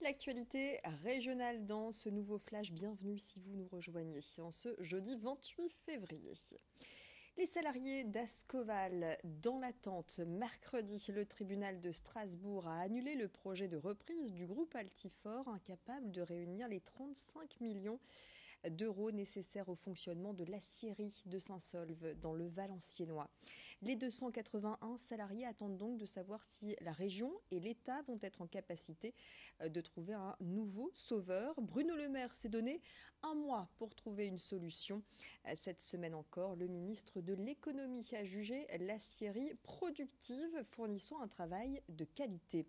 L'actualité régionale dans ce nouveau flash, bienvenue si vous nous rejoignez en ce jeudi 28 février. Les salariés d'Ascoval dans l'attente. Mercredi, le tribunal de Strasbourg a annulé le projet de reprise du groupe Altifort, incapable de réunir les 35 millions d'euros nécessaires au fonctionnement de l'aciérie de Saint-Saulve dans le Valenciennois. Les 281 salariés attendent donc de savoir si la région et l'État vont être en capacité de trouver un nouveau sauveur. Bruno Le Maire s'est donné un mois pour trouver une solution. Cette semaine encore, le ministre de l'économie a jugé l'aciérie productive, fournissant un travail de qualité.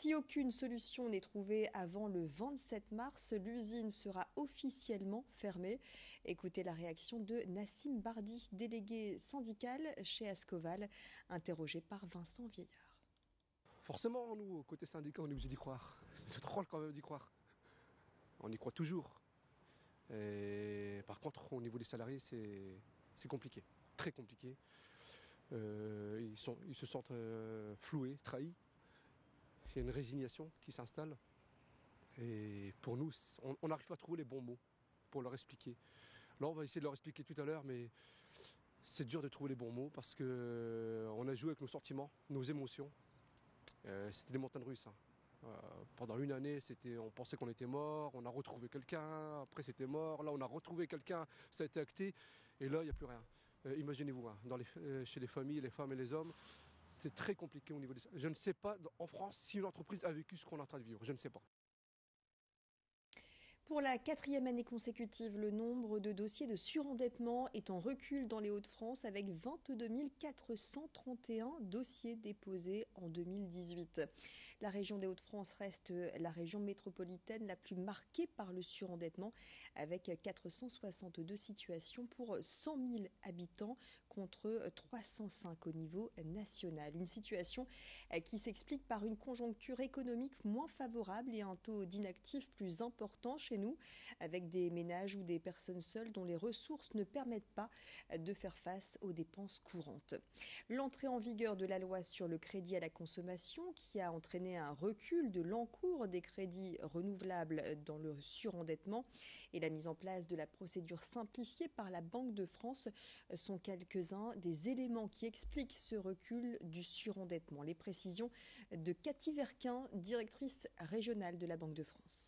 Si aucune solution n'est trouvée avant le 27 mars, l'usine sera officiellement fermée. Écoutez la réaction de Nassim Bardi, délégué syndical chez Ascoval, interrogé par Vincent Vieillard. Forcément, nous, côté syndicat, on est obligé d'y croire. C'est drôle quand même d'y croire. On y croit toujours. Et par contre, au niveau des salariés, c'est compliqué, très compliqué. Ils se sentent floués, trahis. Il y a une résignation qui s'installe. Et pour nous, on n'arrive pas à trouver les bons mots pour leur expliquer. Là, on va essayer de leur expliquer tout à l'heure, mais c'est dur de trouver les bons mots parce qu'on a joué avec nos sentiments, nos émotions. C'était des montagnes russes. Pendant une année, on pensait qu'on était mort, on a retrouvé quelqu'un, après c'était mort, là on a retrouvé quelqu'un, ça a été acté, et là il n'y a plus rien. Imaginez-vous, chez les familles, les femmes et les hommes, c'est très compliqué au niveau des... Je ne sais pas en France si une entreprise a vécu ce qu'on est en train de vivre, je ne sais pas. Pour la 4e année consécutive, le nombre de dossiers de surendettement est en recul dans les Hauts-de-France avec 22 431 dossiers déposés en 2018. La région des Hauts-de-France reste la région métropolitaine la plus marquée par le surendettement avec 462 situations pour 100 000 habitants contre 305 au niveau national. Une situation qui s'explique par une conjoncture économique moins favorable et un taux d'inactifs plus important chez nous, avec des ménages ou des personnes seules dont les ressources ne permettent pas de faire face aux dépenses courantes. L'entrée en vigueur de la loi sur le crédit à la consommation, qui a entraîné un recul de l'encours des crédits renouvelables dans le surendettement, et la mise en place de la procédure simplifiée par la Banque de France sont quelques-uns des éléments qui expliquent ce recul du surendettement. Les précisions de Cathy Verquin, directrice régionale de la Banque de France.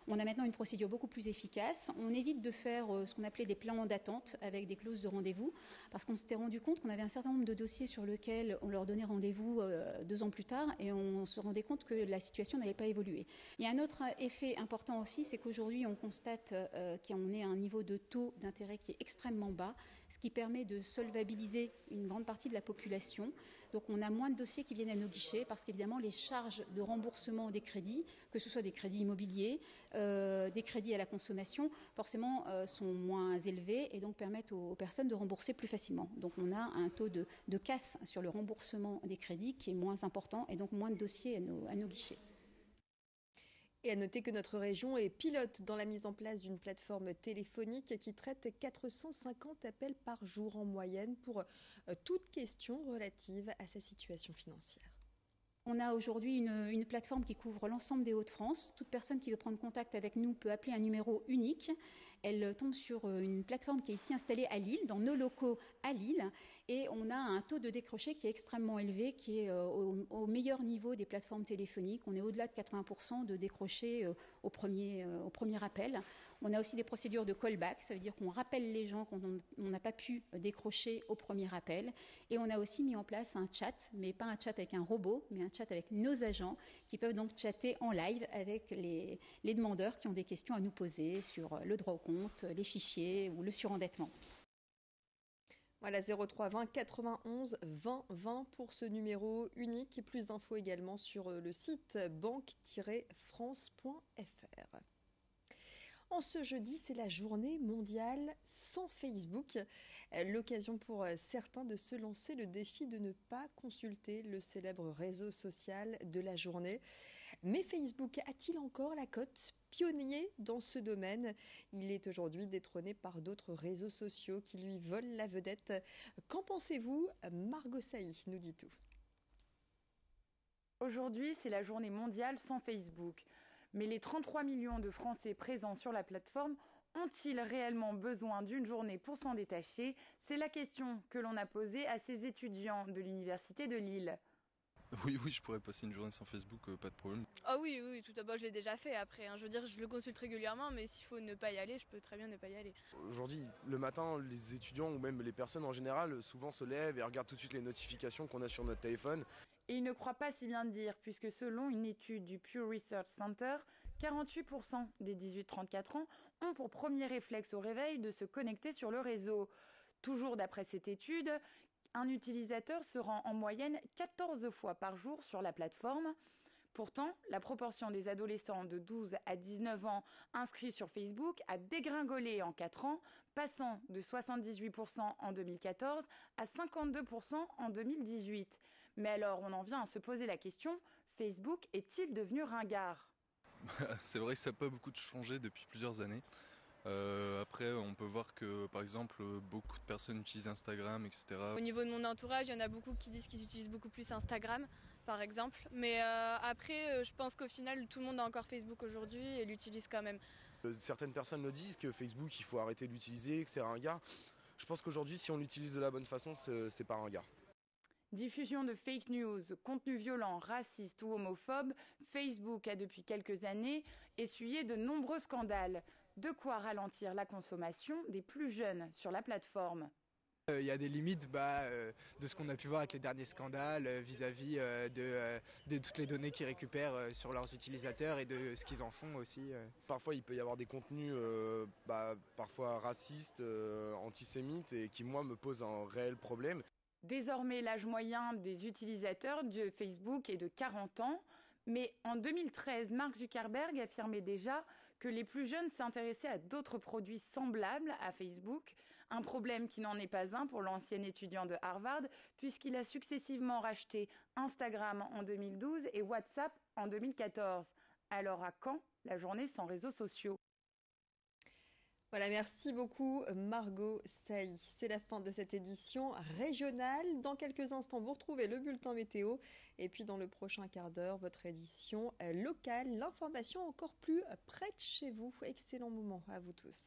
On a maintenant une procédure beaucoup plus efficace. On évite de faire ce qu'on appelait des plans d'attente avec des clauses de rendez-vous parce qu'on s'était rendu compte qu'on avait un certain nombre de dossiers sur lesquels on leur donnait rendez-vous 2 ans plus tard et on se rendait compte que la situation n'avait pas évolué. Il y a un autre effet important aussi, c'est qu'aujourd'hui on constate qu'on est à un niveau de taux d'intérêt qui est extrêmement bas, ce qui permet de solvabiliser une grande partie de la population. Donc on a moins de dossiers qui viennent à nos guichets parce qu'évidemment les charges de remboursement des crédits, que ce soit des crédits immobiliers, des crédits à la consommation, forcément sont moins élevés et donc permettent aux personnes de rembourser plus facilement. Donc on a un taux de casse sur le remboursement des crédits qui est moins important et donc moins de dossiers à nos guichets. Et à noter que notre région est pilote dans la mise en place d'une plateforme téléphonique qui traite 450 appels par jour en moyenne pour toute question relative à sa situation financière. On a aujourd'hui une plateforme qui couvre l'ensemble des Hauts-de-France. Toute personne qui veut prendre contact avec nous peut appeler un numéro unique. Elle tombe sur une plateforme qui est ici installée à Lille, dans nos locaux à Lille. Et on a un taux de décroché qui est extrêmement élevé, qui est au meilleur niveau des plateformes téléphoniques. On est au-delà de 80% de décroché au premier appel. On a aussi des procédures de callback, ça veut dire qu'on rappelle les gens quand on n'a pas pu décrocher au premier appel. Et on a aussi mis en place un chat, mais pas un chat avec un robot, mais un chat avec nos agents qui peuvent donc chatter en live avec les demandeurs qui ont des questions à nous poser sur le droit au compte, les fichiers ou le surendettement. Voilà, 03 20 91 20 20 pour ce numéro unique et plus d'infos également sur le site banque-france.fr. En ce jeudi, c'est la journée mondiale sans Facebook. L'occasion pour certains de se lancer le défi de ne pas consulter le célèbre réseau social de la journée. Mais Facebook a-t-il encore la cote? Pionnier dans ce domaine, il est aujourd'hui détrôné par d'autres réseaux sociaux qui lui volent la vedette. Qu'en pensez-vous? Margot Sailly nous dit tout. Aujourd'hui, c'est la journée mondiale sans Facebook. Mais les 33 millions de Français présents sur la plateforme ont-ils réellement besoin d'une journée pour s'en détacher? C'est la question que l'on a posée à ces étudiants de l'Université de Lille. Oui, oui, je pourrais passer une journée sans Facebook, pas de problème. Ah oui, oui, tout d'abord je l'ai déjà fait après, hein. Je veux dire, je le consulte régulièrement, mais s'il faut ne pas y aller, je peux très bien ne pas y aller. Aujourd'hui, le matin, les étudiants ou même les personnes en général souvent se lèvent et regardent tout de suite les notifications qu'on a sur notre téléphone. Et ils ne croient pas si bien dire, puisque selon une étude du Pew Research Center, 48% des 18-34 ans ont pour premier réflexe au réveil de se connecter sur le réseau. Toujours d'après cette étude, un utilisateur se rend en moyenne 14 fois par jour sur la plateforme. Pourtant, la proportion des adolescents de 12 à 19 ans inscrits sur Facebook a dégringolé en 4 ans, passant de 78% en 2014 à 52% en 2018. Mais alors, on en vient à se poser la question, Facebook est-il devenu ringard ? C'est vrai que ça n'a pas beaucoup changé depuis plusieurs années. Après, on peut voir que, par exemple, beaucoup de personnes utilisent Instagram, etc. Au niveau de mon entourage, il y en a beaucoup qui disent qu'ils utilisent beaucoup plus Instagram, par exemple. Mais après, je pense qu'au final, tout le monde a encore Facebook aujourd'hui et l'utilise quand même. Certaines personnes le disent que Facebook, il faut arrêter de l'utiliser, que c'est ringard. Je pense qu'aujourd'hui, si on l'utilise de la bonne façon, c'est pas ringard. Diffusion de fake news, contenus violents, racistes ou homophobes, Facebook a depuis quelques années essuyé de nombreux scandales. De quoi ralentir la consommation des plus jeunes sur la plateforme. Il y a des limites de ce qu'on a pu voir avec les derniers scandales vis-à-vis de toutes les données qu'ils récupèrent sur leurs utilisateurs et de ce qu'ils en font aussi. Parfois, il peut y avoir des contenus parfois racistes, antisémites et qui, moi, me posent un réel problème. Désormais, l'âge moyen des utilisateurs de Facebook est de 40 ans. Mais en 2013, Mark Zuckerberg affirmait déjà que les plus jeunes s'intéressaient à d'autres produits semblables à Facebook. Un problème qui n'en est pas un pour l'ancien étudiant de Harvard, puisqu'il a successivement racheté Instagram en 2012 et WhatsApp en 2014. Alors à quand la journée sans réseaux sociaux ? Voilà, merci beaucoup Margot Sailly. C'est la fin de cette édition régionale. Dans quelques instants, vous retrouvez le bulletin météo. Et puis dans le prochain quart d'heure, votre édition locale, l'information encore plus près de chez vous. Excellent moment à vous tous.